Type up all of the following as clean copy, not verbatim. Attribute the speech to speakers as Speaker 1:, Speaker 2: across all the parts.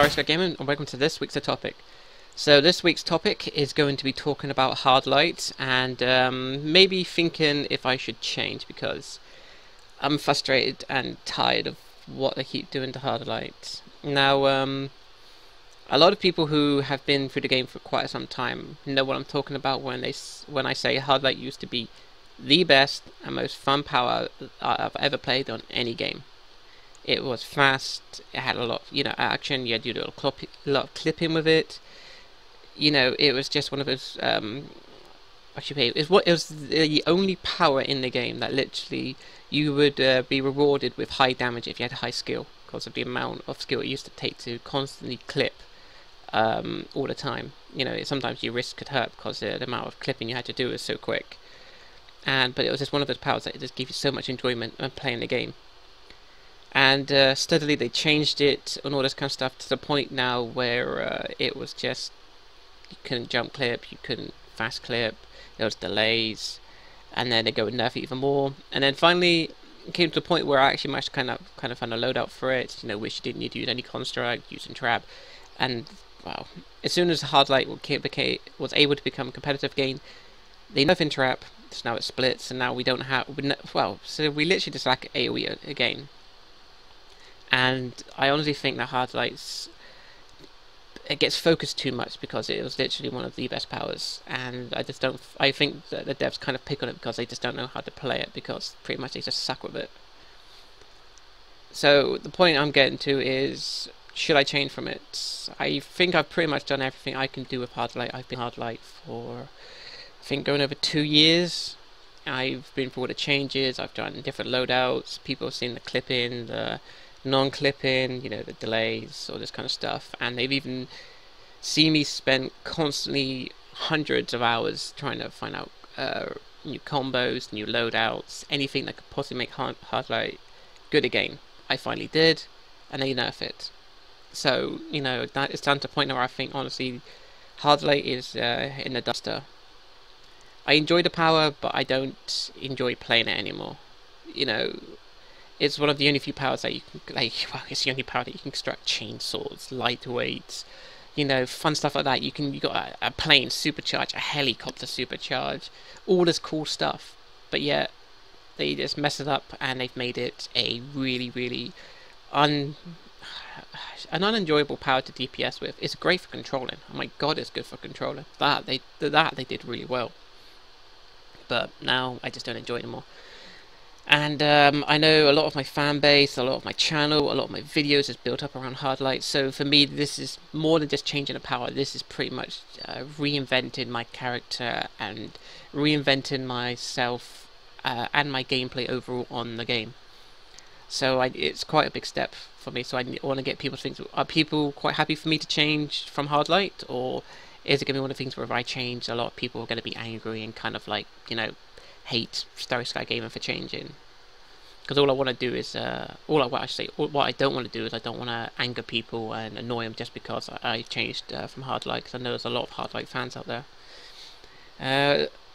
Speaker 1: StarrySky Gaming, and welcome to this week's topic. So this week's topic is going to be talking about hard light and maybe thinking if I should change, because I'm frustrated and tired of what they keep doing to hard light. Now, a lot of people who have been through the game for quite some time know what I'm talking about when I say hard light used to be the best and most fun power I've ever played on any game. It was fast, it had a lot of, action, you had to do a lot of clipping with it. It was just one of those, it was the only power in the game that literally you would be rewarded with high damage if you had high skill, because of the amount of skill it used to take to constantly clip all the time. Sometimes your wrist could hurt because the amount of clipping you had to do was so quick. But it was just one of those powers that just gave you so much enjoyment when playing the game. And steadily they changed it and all this kind of stuff to the point now where it was just, you couldn't jump clip, you couldn't fast clip, there was delays, and then they go and nerf it even more. And then finally it came to the point where I actually managed to kind of find a loadout for it, which you didn't need to use any construct, using trap. And wow, as soon as hard light was able to become a competitive game, they nerfed trap, so now it splits, and now we don't have, so we literally just lack AoE again. And I honestly think that hard lights, it gets focused too much because it was literally one of the best powers, and I think that the devs kind of pick on it because they just don't know how to play it, because pretty much they just suck with it. So the point I'm getting to is, should I change from it? I think I've pretty much done everything I can do with hard light. I've been hard light for, I think, going over 2 years. I've been through all the changes, I've done different loadouts, people have seen the clipping, the non-clipping, the delays, all this kind of stuff, and they've even seen me spend constantly hundreds of hours trying to find out new combos, new loadouts, anything that could possibly make hard light good again. I finally did, and they nerf it. So that is down to a point where I think honestly hard light is in the duster. I enjoy the power, but I don't enjoy playing it anymore. It's one of the only few powers that you can, it's the only power that you can construct chainsaws, lightweights, fun stuff like that. You got a plane supercharge, a helicopter supercharge, all this cool stuff. But yet, they just mess it up and they've made it a really, really an unenjoyable power to DPS with. It's great for controlling. Oh my god, it's good for controlling. That they did really well. But now I just don't enjoy it anymore. And I know a lot of my fan base, a lot of my channel, a lot of my videos is built up around hard light. So for me, this is more than just changing a power. This is pretty much reinventing my character and reinventing myself and my gameplay overall on the game. So it's quite a big step for me. So I want to get people to think, are people quite happy for me to change from hard light? Or is it going to be one of the things where if I change, a lot of people are going to be angry and kind of like, hate StarrySky Gaming for changing? Because all I want to do is what I don't want to do is I don't want to anger people and annoy them just because I changed from hard light, because I know there's a lot of hard light fans out there.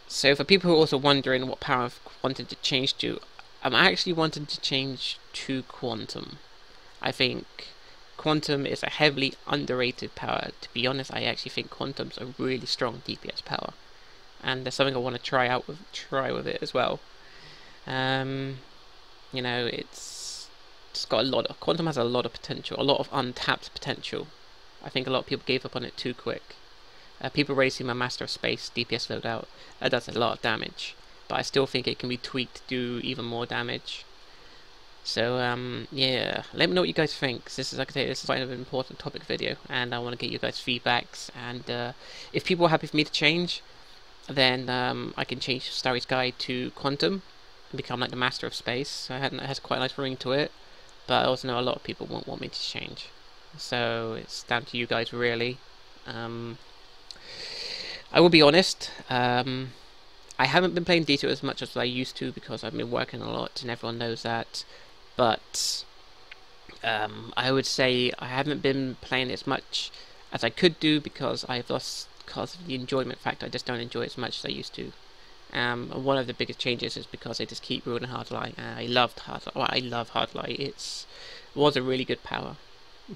Speaker 1: So for people who are also wondering what power I've wanted to change to, I'm actually wanting to change to Quantum. I think Quantum is a heavily underrated power. To be honest, I actually think Quantum's a really strong DPS power, and there's something I want to try with it as well. It's got a lot of, Quantum has a lot of potential, a lot of untapped potential. I think a lot of people gave up on it too quick. People racing my Master of Space DPS loadout, that does a lot of damage, but I still think it can be tweaked to do even more damage. So yeah, let me know what you guys think. This is, like I say, this is quite an important topic video, and I want to get you guys feedbacks. And if people are happy for me to change, then I can change StarrySky to Quantum and become like the Master of Space. It has quite a nice ring to it, but I also know a lot of people won't want me to change. So it's down to you guys, really. I will be honest, I haven't been playing Dcuo as much as I used to because I've been working a lot, and everyone knows that. But I would say I haven't been playing as much as I could do because I've lost, because of the enjoyment factor. I just don't enjoy it as much as I used to. And one of the biggest changes is because they just keep ruining hard light. I love hard light. It was a really good power.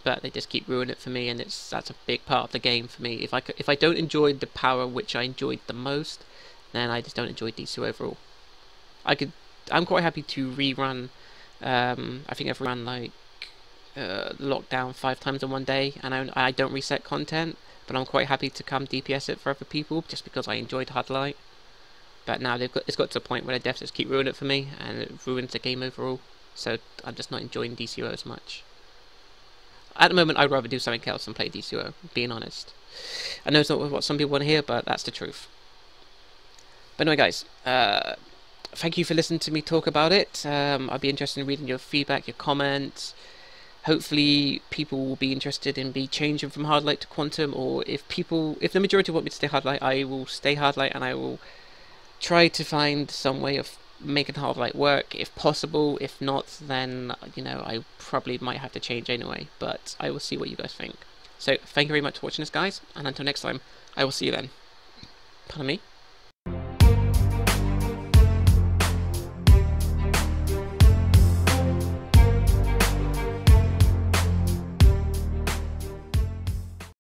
Speaker 1: but they just keep ruining it for me, and that's a big part of the game for me. If I don't enjoy the power which I enjoyed the most, then I just don't enjoy Dcuo overall. I'm quite happy to rerun. I think I've run like lockdown 5 times in one day, and I don't reset content, but I'm quite happy to come DPS it for other people just because I enjoyed Hard Light. But now it's got to a point where the devs just keep ruining it for me, and it ruins the game overall. So I'm just not enjoying Dcuo as much. At the moment, I'd rather do something else than play Dcuo, being honest. I know it's not what some people want to hear, but that's the truth. But anyway, guys, thank you for listening to me talk about it. I'd be interested in reading your feedback, your comments. Hopefully people will be interested in me changing from Hard Light to Quantum, or if the majority want me to stay Hard Light, I will stay Hard Light, and I will try to find some way of making Hard Light work if possible. If not, then I probably might have to change anyway, but I will see what you guys think. So thank you very much for watching this, guys, and until next time, I will see you then. Pardon me.